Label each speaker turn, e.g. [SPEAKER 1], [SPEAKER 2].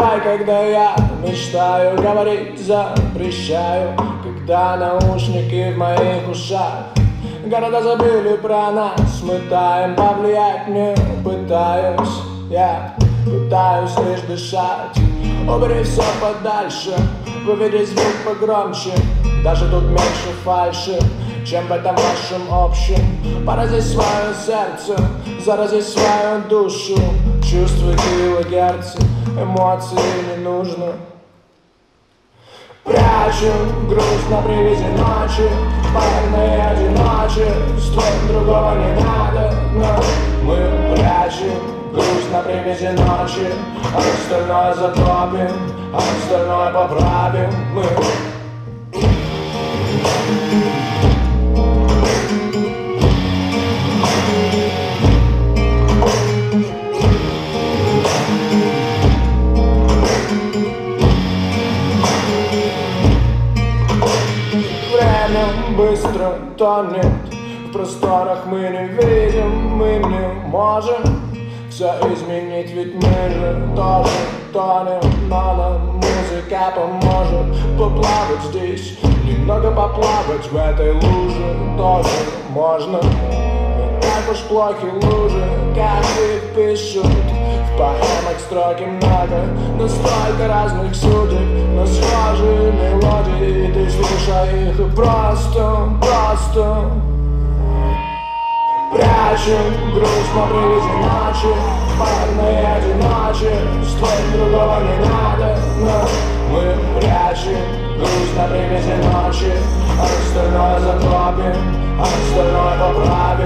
[SPEAKER 1] перебивай, когда я мечтаю говорить, запрещаю, когда наушники в моих ушах. Города забыли про нас, мы таем, повлиять не пытаюсь. Я пытаюсь лишь дышать. Убери все подальше, выведи звук погромче. Даже тут меньше фальши, чем в этом вашем общем. Порази свое сердце, зарази свою душу. Чувствуй килогерцы, эмоции не нужно. Прячем грусть на привязи ночи, парные одиночества, другого не надо, но мы прячем грусть на привязи ночи, а остальное затопим, а остальное поправим мы. Быстро тонет, в просторах мы не видим, мы не можем все изменить, ведь мы же тоже тонем, но нам музыка поможет поплавать здесь, немного поплавать в этой луже тоже можно. Не так уж плохи лужи, как их пишут в поэмах, строки много, но столько разных судеб, но схожие мелодии, ты слушай их и просто прячем грусть на привязи ночи, парные одиночества, другого не надо, но мы прячем грусть на привязи ночи, а остальное затопим, а остальное поправим.